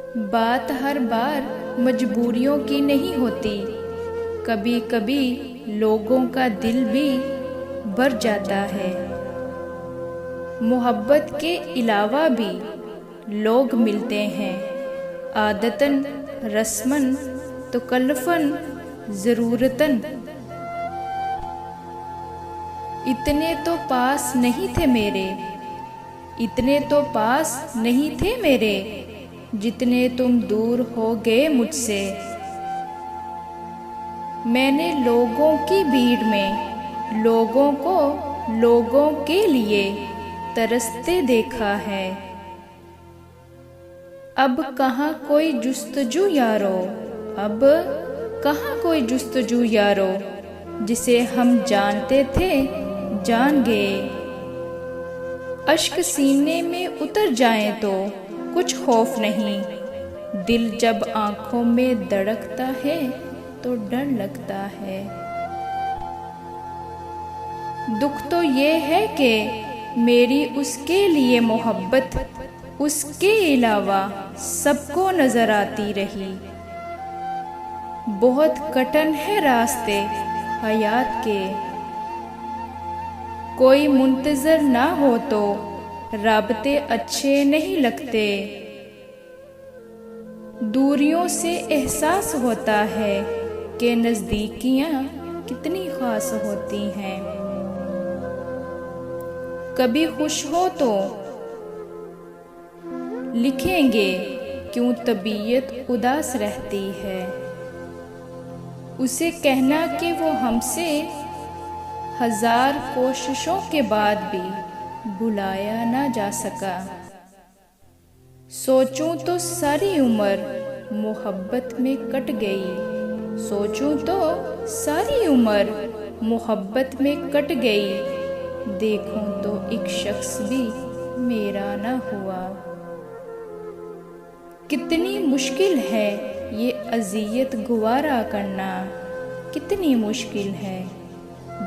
बात हर बार मजबूरियों की नहीं होती, कभी कभी लोगों का दिल भी भर जाता है। मोहब्बत के अलावा भी लोग मिलते हैं, आदतन रस्मन तो कल्फन ज़रूरतन। इतने तो पास नहीं थे मेरे, इतने तो पास नहीं थे मेरे, जितने तुम दूर हो गए मुझसे। मैंने लोगों की भीड़ में लोगों को लोगों के लिए तरसते देखा है। अब कहाँ कोई जुस्तजू यारो, अब कहाँ कोई जुस्तजू यारो, जिसे हम जानते थे जान गए। अश्क सीने में उतर जाए तो कुछ खौफ नहीं, दिल जब आंखों में धड़कता है तो डर लगता है। दुख तो ये है कि मेरी उसके लिए मोहब्बत उसके अलावा सबको नजर आती रही। बहुत कठिन है रास्ते हयात के, कोई मुंतजर ना हो तो राबते अच्छे नहीं लगते। दूरियों से एहसास होता है कि नज़दीकियाँ कितनी खास होती हैं। कभी खुश हो तो लिखेंगे क्यों तबीयत उदास रहती है। उसे कहना कि वो हमसे हजार कोशिशों के बाद भी भुलाया ना जा सका। सोचूं तो सारी उम्र मोहब्बत में कट गई, सोचूं तो सारी उम्र मोहब्बत में कट गई, देखूं तो एक शख्स भी मेरा ना हुआ। कितनी मुश्किल है ये अज़ियत गुवारा करना, कितनी मुश्किल है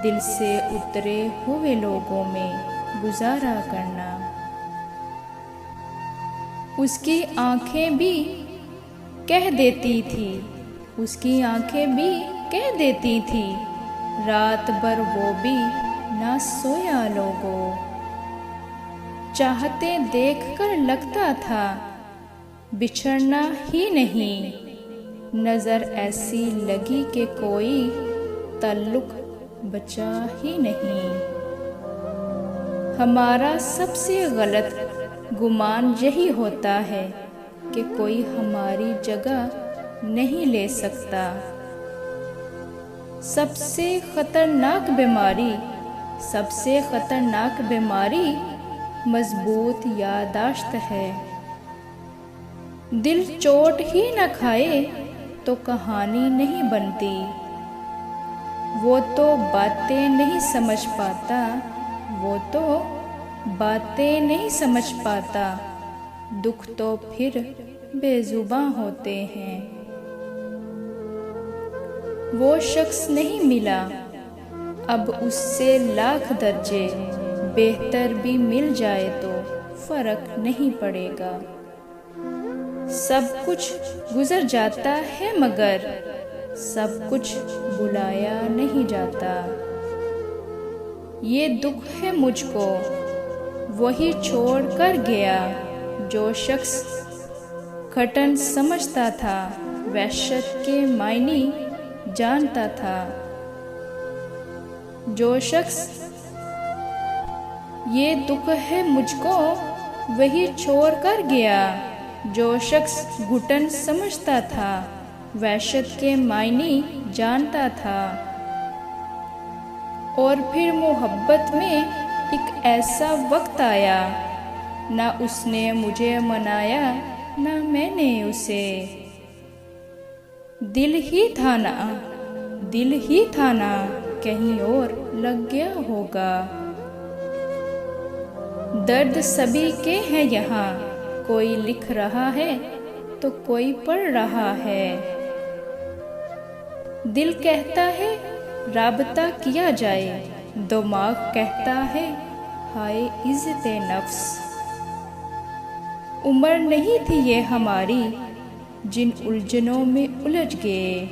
दिल से उतरे हुए लोगों में गुजारा करना। उसकी आंखें भी कह देती थी, उसकी आंखें भी कह देती थी, रात भर वो भी ना सोया लोगों। चाहते देखकर लगता था बिछड़ना ही नहीं, नजर ऐसी लगी कि कोई ताल्लुक बचा ही नहीं। हमारा सबसे गलत गुमान यही होता है कि कोई हमारी जगह नहीं ले सकता। सबसे खतरनाक बीमारी, सबसे खतरनाक बीमारी मजबूत याददाश्त है। दिल चोट ही न खाए तो कहानी नहीं बनती। वो तो बातें नहीं समझ पाता, वो तो बातें नहीं समझ पाता, दुख तो फिर बेजुबां होते हैं। वो शख्स नहीं मिला, अब उससे लाख दर्जे बेहतर भी मिल जाए तो फर्क नहीं पड़ेगा। सब कुछ गुजर जाता है मगर सब कुछ बुलाया नहीं जाता। ये दुख है मुझको वही छोड़ कर गया, जो शख्स खटन समझता था वहशत के मायने जानता था। जो शख्स, ये दुख है मुझको वही छोड़ कर गया, जो शख्स घुटन समझता था वहशत के मायने जानता था। और फिर मोहब्बत में एक ऐसा वक्त आया, ना उसने मुझे मनाया ना मैंने उसे। दिल ही था ना, दिल ही था ना, कहीं और लग गया होगा। दर्द सभी के हैं यहाँ, कोई लिख रहा है तो कोई पढ़ रहा है। दिल कहता है राबता किया जाए, दिमाग कहता है हाय इज़्ज़त नफ्स। उम्र नहीं थी ये हमारी जिन उलझनों में उलझ गए।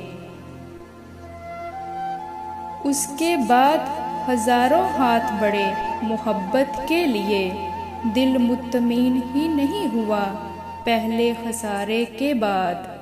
उसके बाद हजारों हाथ बढ़े मोहब्बत के लिए, दिल मुतमईन ही नहीं हुआ पहले खसारे के बाद।